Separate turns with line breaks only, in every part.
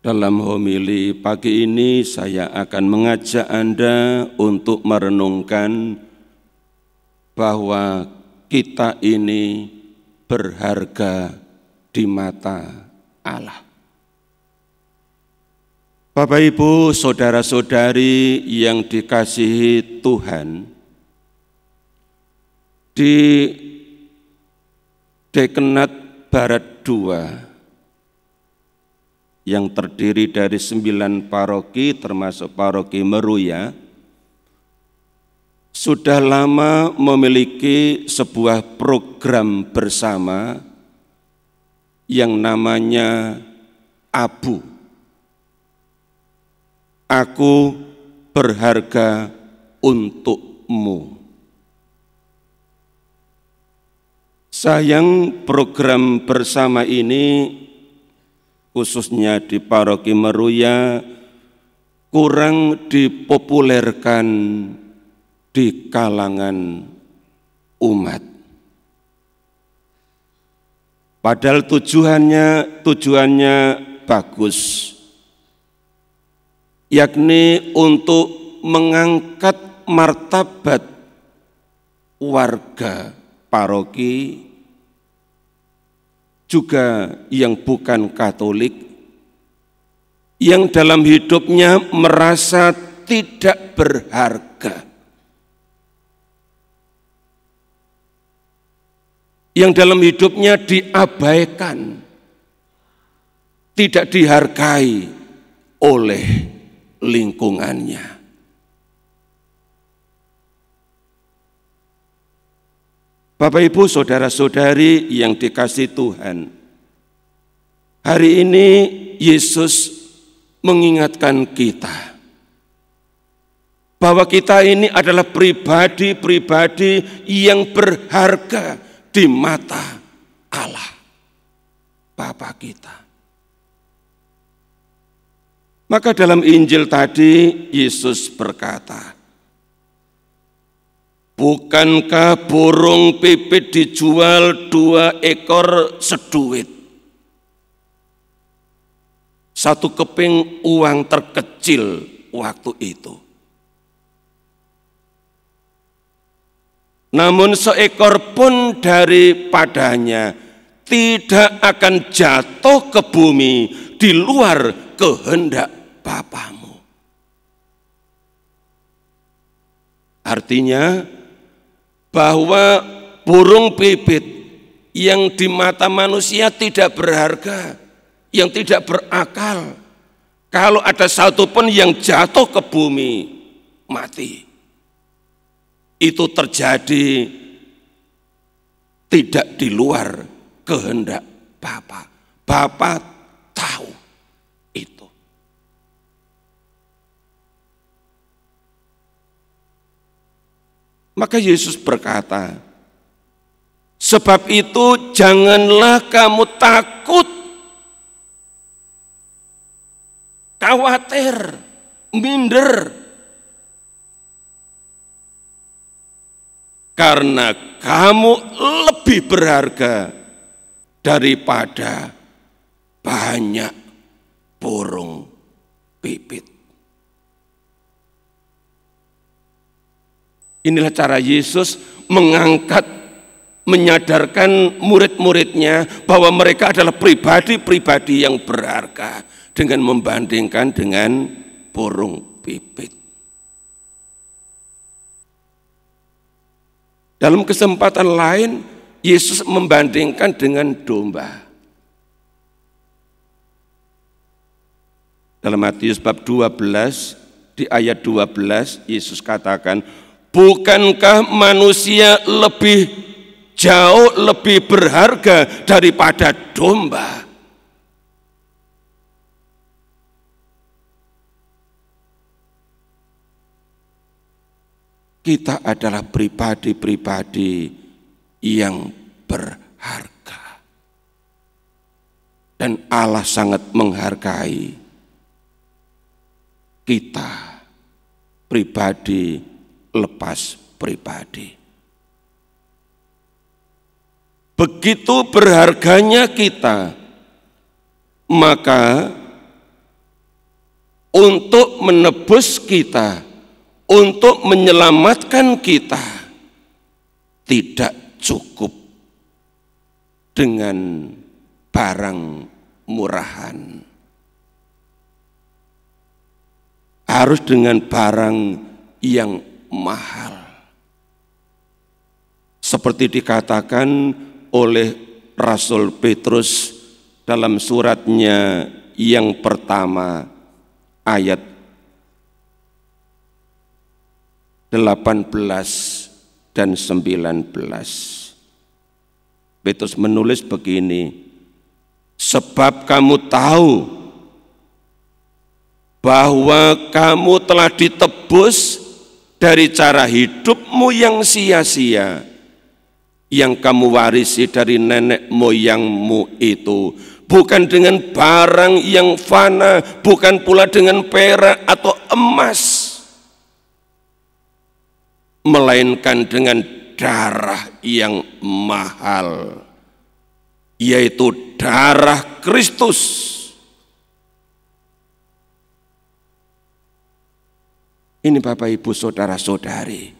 Dalam homili pagi ini saya akan mengajak Anda untuk merenungkan bahwa kita ini berharga di mata Allah. Bapak, Ibu, saudara-saudari yang dikasihi Tuhan, di Dekenat Barat 2 yang terdiri dari 9 paroki termasuk paroki Meruya, sudah lama memiliki sebuah program bersama yang namanya ABU. Aku berharga untukmu. Sayang program bersama ini khususnya di paroki Meruya kurang dipopulerkan di kalangan umat. Padahal tujuannya bagus, yakni untuk mengangkat martabat warga paroki, juga yang bukan Katolik, yang dalam hidupnya merasa tidak berharga, yang dalam hidupnya diabaikan, tidak dihargai oleh lingkungannya. Bapak, Ibu, saudara-saudari yang dikasihi Tuhan, hari ini Yesus mengingatkan kita bahwa kita ini adalah pribadi-pribadi yang berharga di mata Allah, Bapa kita. Maka dalam Injil tadi Yesus berkata, bukankah burung pipit dijual 2 ekor seduit? Satu keping uang terkecil waktu itu. Namun seekor pun daripadanya tidak akan jatuh ke bumi di luar kehendak Bapamu. Artinya bahwa burung pipit yang di mata manusia tidak berharga, yang tidak berakal, kalau ada satu pun yang jatuh ke bumi, mati. Itu terjadi tidak di luar kehendak Bapa. Bapa tahu itu. Maka Yesus berkata, sebab itu janganlah kamu takut, khawatir, minder, karena kamu lebih berharga daripada banyak burung pipit. Inilah cara Yesus mengangkat, menyadarkan murid-muridnya bahwa mereka adalah pribadi-pribadi yang berharga dengan membandingkan dengan burung pipit. Dalam kesempatan lain, Yesus membandingkan dengan domba. Dalam Matius bab 12, di ayat 12, Yesus katakan, bukankah manusia jauh lebih berharga daripada domba? Kita adalah pribadi-pribadi yang berharga. Dan Allah sangat menghargai kita, pribadi lepas pribadi. Begitu berharganya kita, maka untuk menebus kita, untuk menyelamatkan kita, tidak cukup dengan barang murahan. Harus dengan barang yang mahal. Seperti dikatakan oleh Rasul Petrus dalam suratnya yang pertama ayat 18 dan 19. Petrus menulis begini, sebab kamu tahu bahwa kamu telah ditebus dari cara hidupmu yang sia-sia, yang kamu warisi dari nenek moyangmu itu, bukan dengan barang yang fana, bukan pula dengan perak atau emas, melainkan dengan darah yang mahal, yaitu darah Kristus. Ini Bapak Ibu saudara-saudari,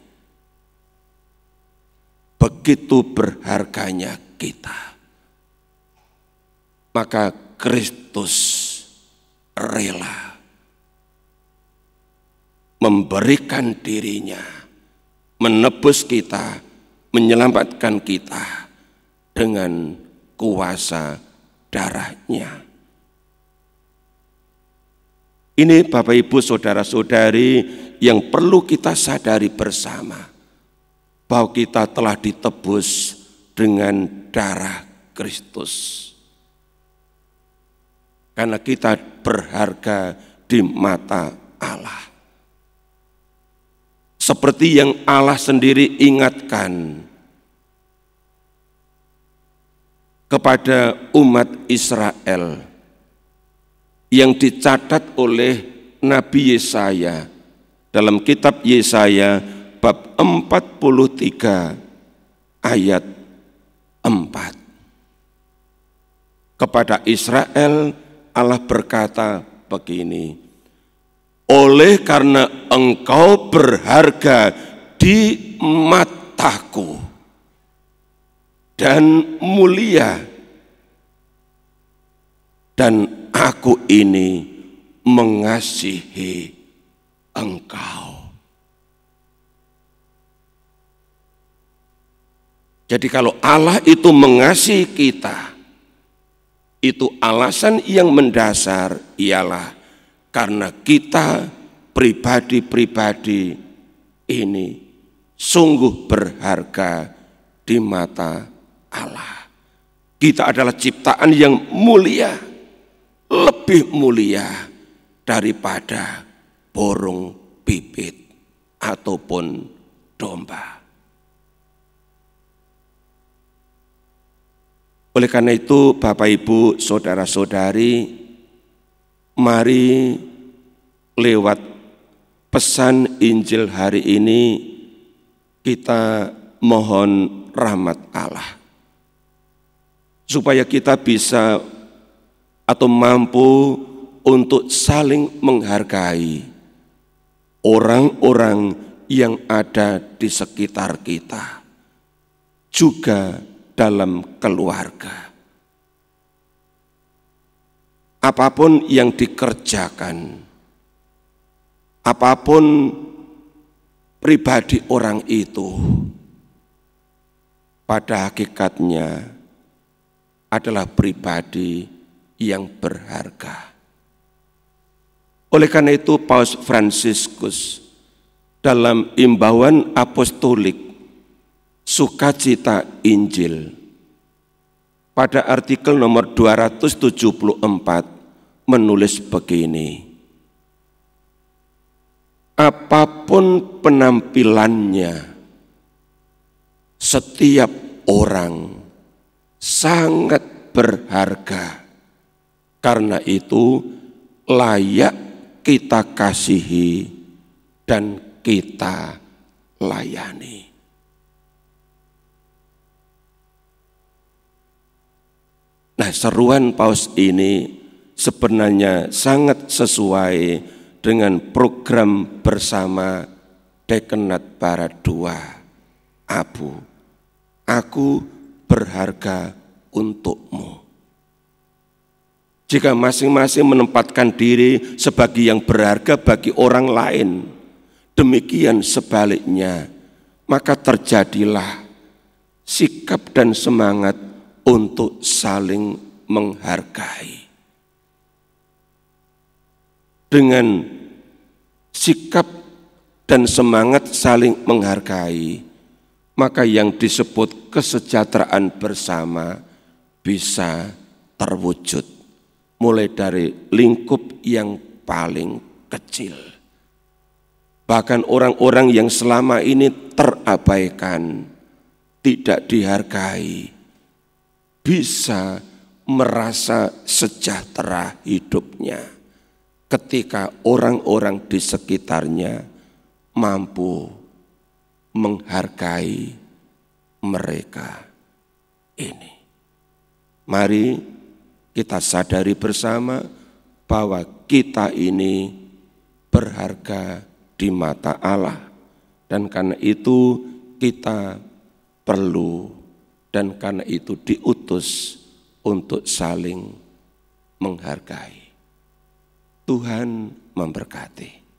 begitu berharganya kita. Maka Kristus rela memberikan dirinya, menebus kita, menyelamatkan kita dengan kuasa darahnya. Ini Bapak Ibu saudara-saudari yang perlu kita sadari bersama, bahwa kita telah ditebus dengan darah Kristus. Karena kita berharga di mata Allah. Seperti yang Allah sendiri ingatkan kepada umat Israel yang dicatat oleh Nabi Yesaya dalam kitab Yesaya bab 43 ayat 4. Kepada Israel Allah berkata begini, oleh karena engkau berharga di mataku dan mulia, dan aku ini mengasihi engkau. Jadi kalau Allah itu mengasihi kita, itu alasan yang mendasar ialah karena kita pribadi-pribadi ini sungguh berharga di mata Allah. Kita adalah ciptaan yang mulia, lebih mulia daripada burung pipit ataupun domba. Oleh karena itu Bapak Ibu saudara-saudari, mari lewat pesan Injil hari ini kita mohon rahmat Allah, supaya kita bisa atau mampu untuk saling menghargai orang-orang yang ada di sekitar kita, juga dalam keluarga. Apapun yang dikerjakan, apapun pribadi orang itu, pada hakikatnya adalah pribadi yang berharga. Oleh karena itu Paus Fransiskus dalam imbauan apostolik Sukacita Injil pada artikel nomor 274 menulis begini, apapun penampilannya, setiap orang sangat berharga. Karena itu layak kita kasihi dan kita layani. Nah, seruan Paus ini sebenarnya sangat sesuai dengan program bersama Dekenat Barat 2 Abu. Aku berharga untukmu. Jika masing-masing menempatkan diri sebagai yang berharga bagi orang lain, demikian sebaliknya, maka terjadilah sikap dan semangat untuk saling menghargai. Dengan sikap dan semangat saling menghargai, maka yang disebut kesejahteraan bersama bisa terwujud. Mulai dari lingkup yang paling kecil. Bahkan orang-orang yang selama ini terabaikan, tidak dihargai, bisa merasa sejahtera hidupnya ketika orang-orang di sekitarnya mampu menghargai mereka ini. Mari kita sadari bersama bahwa kita ini berharga di mata Allah, dan karena itu kita perlu dan karena itu diutus untuk saling menghargai. Tuhan memberkati.